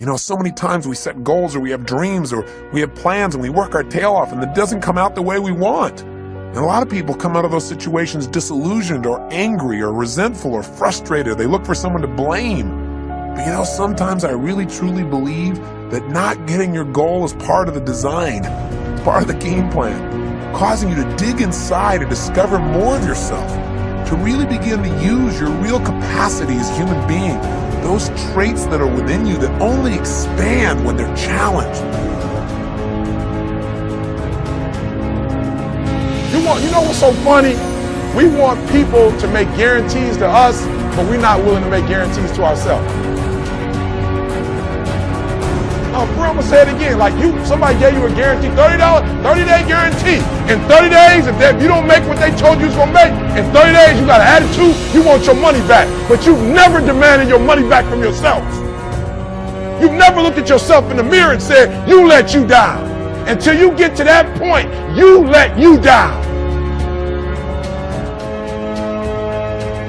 You know, so many times we set goals or we have dreams or we have plans and we work our tail off and it doesn't come out the way we want. And a lot of people come out of those situations disillusioned or angry or resentful or frustrated. They look for someone to blame. But you know, sometimes I really truly believe that not getting your goal is part of the design. It's part of the game plan, causing you to dig inside and discover more of yourself, to really begin to use your real capacity as a human being, those traits that are within you that only expand when they're challenged. You know what's so funny? We want people to make guarantees to us, but we're not willing to make guarantees to ourselves. Bro, I'm gonna say it again. Like somebody gave you a guarantee, $30, 30-day guarantee. In 30 days, if you don't make what they told you was gonna make, in 30 days you got an attitude, you want your money back. But you've never demanded your money back from yourself. You've never looked at yourself in the mirror and said, you let you down. Until you get to that point, you let you down.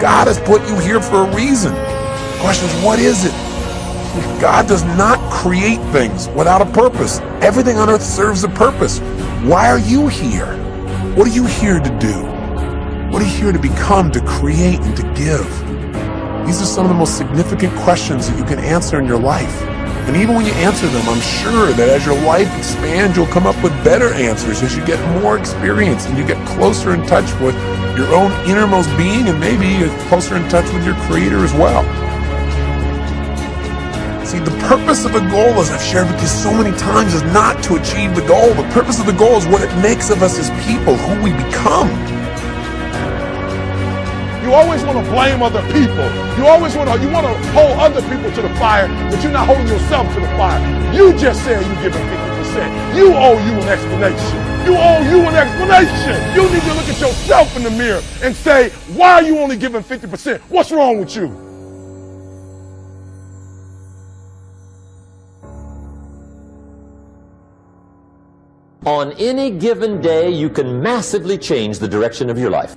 God has put you here for a reason. The question is, what is it? God does not create things without a purpose. Everything on earth serves a purpose. Why are you here? What are you here to do? What are you here to become, to create, and to give? These are some of the most significant questions that you can answer in your life. And even when you answer them, I'm sure that as your life expands, you'll come up with better answers as you get more experience and you get closer in touch with your own innermost being and maybe closer in touch with your Creator as well. See, the purpose of a goal, as I've shared with you so many times, is not to achieve the goal. The purpose of the goal is what it makes of us as people, who we become. You always want to blame other people. You always want to hold other people to the fire, but you're not holding yourself to the fire. You just said you're giving 50%. You owe you an explanation. You owe you an explanation. You need to look at yourself in the mirror and say, why are you only giving 50%? What's wrong with you? On any given day, you can massively change the direction of your life.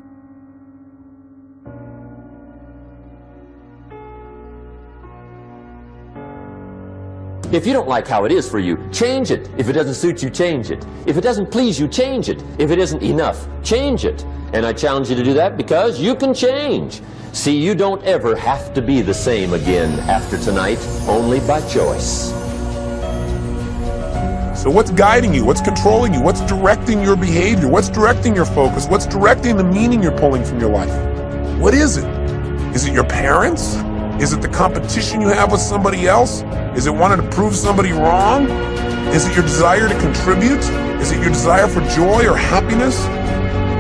If you don't like how it is for you, change it. If it doesn't suit you, change it. If it doesn't please you, change it. If it isn't enough, change it. And I challenge you to do that because you can change. See, you don't ever have to be the same again after tonight, only by choice. So what's guiding you? What's controlling you? What's directing your behavior? What's directing your focus? What's directing the meaning you're pulling from your life? What is it? Is it your parents? Is it the competition you have with somebody else? Is it wanting to prove somebody wrong? Is it your desire to contribute? Is it your desire for joy or happiness?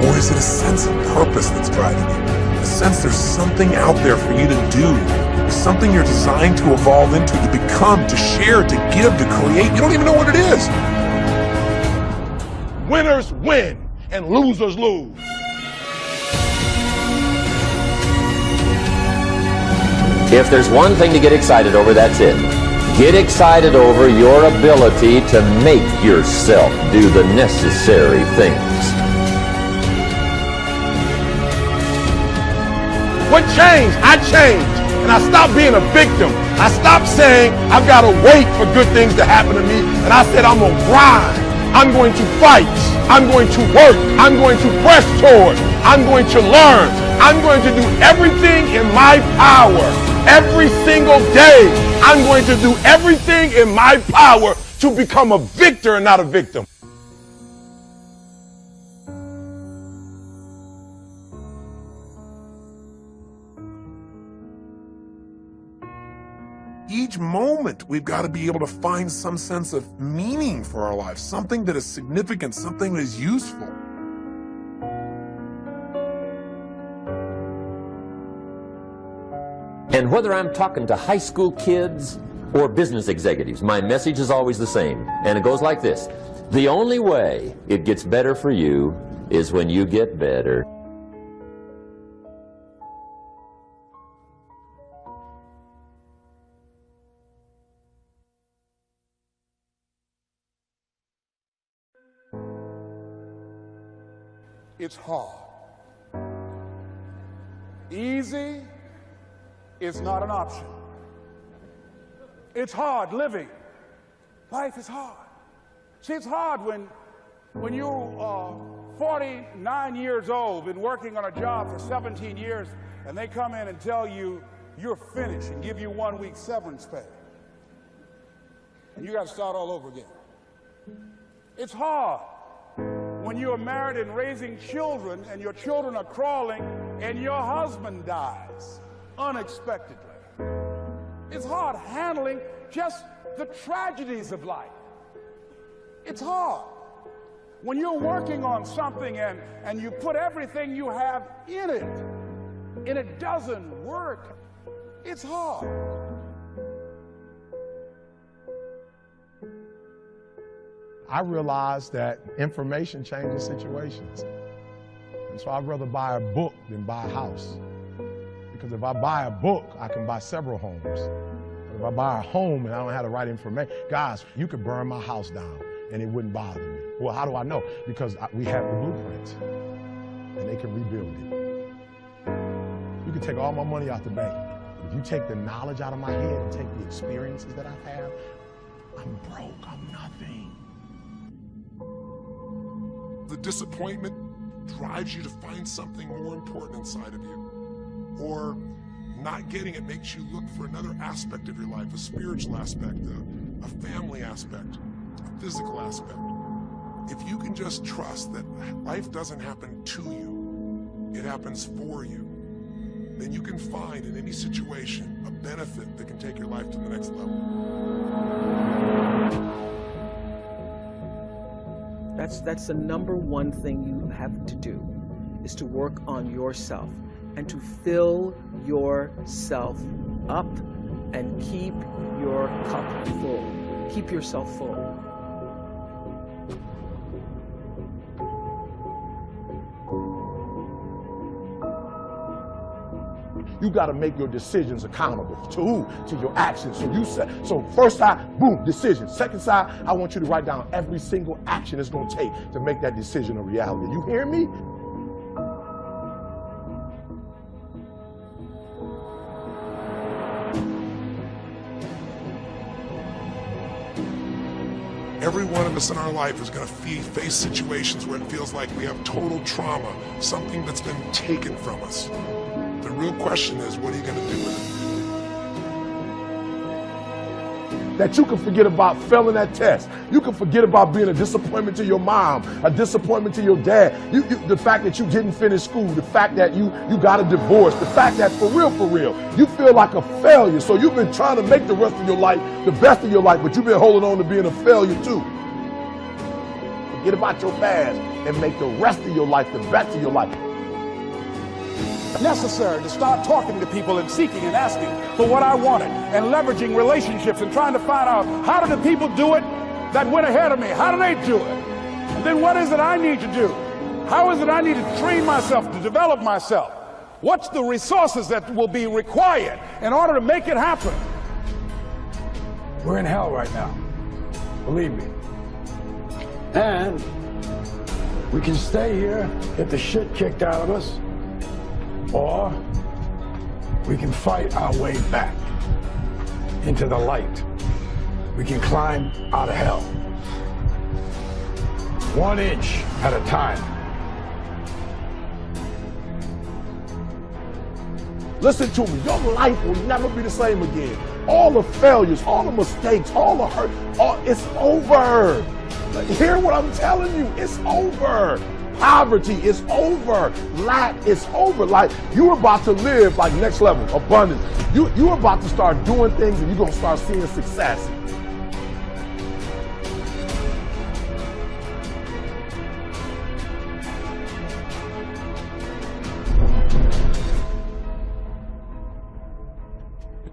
Or is it a sense of purpose that's driving you? A sense there's something out there for you to do. There's something you're designed to evolve into, to become, to share, to give, to create. You don't even know what it is. Winners win and losers lose. If there's one thing to get excited over, that's it. Get excited over your ability to make yourself do the necessary things. What changed? I changed. And I stopped being a victim. I stopped saying, I've got to wait for good things to happen to me. And I said, I'm going to grind. I'm going to fight. I'm going to work. I'm going to press toward. I'm going to learn. I'm going to do everything in my power. Every single day, I'm going to do everything in my power to become a victor and not a victim. Each moment, we've got to be able to find some sense of meaning for our lives, something that is significant, something that is useful. And whether I'm talking to high school kids or business executives, my message is always the same. And it goes like this. The only way it gets better for you is when you get better. It's hard. Easy is not an option. It's hard living. Life is hard. See, it's hard when you're 49 years old, been working on a job for 17 years, and they come in and tell you you're finished and give you 1 week severance pay. And you got to start all over again. It's hard when you're married and raising children and your children are crawling and your husband dies unexpectedly. It's hard handling just the tragedies of life. It's hard when you're working on something and you put everything you have in it and it doesn't work. It's hard. I realized that information changes situations. And so I'd rather buy a book than buy a house. Because if I buy a book, I can buy several homes. But if I buy a home and I don't have the right information, guys, you could burn my house down and it wouldn't bother me. Well, how do I know? Because we have the blueprints and they can rebuild it. You can take all my money out the bank. If you take the knowledge out of my head and take the experiences that I've had, I'm broke, I'm nothing. The disappointment drives you to find something more important inside of you. Or not getting it makes you look for another aspect of your life, a spiritual aspect, a family aspect, a physical aspect. If you can just trust that life doesn't happen to you, it happens for you, then you can find in any situation a benefit that can take your life to the next level. That's the #1 thing you have to do, is to work on yourself and to fill yourself up and keep your cup full. Keep yourself full. You got to make your decisions accountable. To who? To your actions. So first side, boom, decision. Second side, I want you to write down every single action it's going to take to make that decision a reality. You hear me? Every one of us in our life is going to face situations where it feels like we have total trauma, something that's been taken from us. The real question is, what are you going to do with it? That you can forget about failing that test. You can forget about being a disappointment to your mom, a disappointment to your dad. The fact that you didn't finish school, the fact that you got a divorce, the fact that for real, you feel like a failure. So you've been trying to make the rest of your life the best of your life, but you've been holding on to being a failure too. Forget about your past and make the rest of your life the best of your life. Necessary to start talking to people and seeking and asking for what I wanted and leveraging relationships and trying to find out, how do the people do it that went ahead of me? How do they do it? And then what is it I need to do? How is it I need to train myself, to develop myself? What's the resources that will be required in order to make it happen? We're in hell right now, believe me. And we can stay here, get the shit kicked out of us, or we can fight our way back into the light. We can climb out of hell, 1 inch at a time. Listen to me, your life will never be the same again. All the failures, all the mistakes, all the hurt, it's over. Hear what I'm telling you, it's over. Poverty is over. Lack is over. Like, you're about to live like next level, abundance. You're about to start doing things and you're going to start seeing success.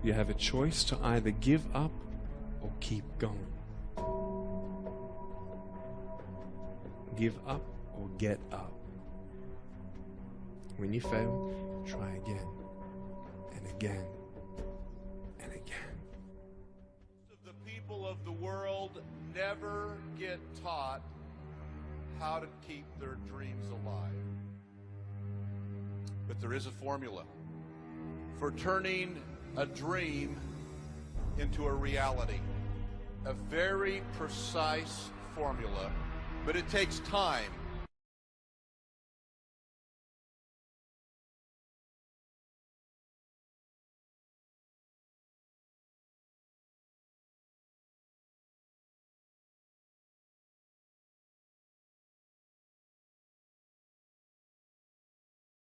You have a choice to either give up or keep going. Give up or get up. When you fail, try again and again and again. The people of the world never get taught how to keep their dreams alive. But there is a formula for turning a dream into a reality. A very precise formula, but it takes time.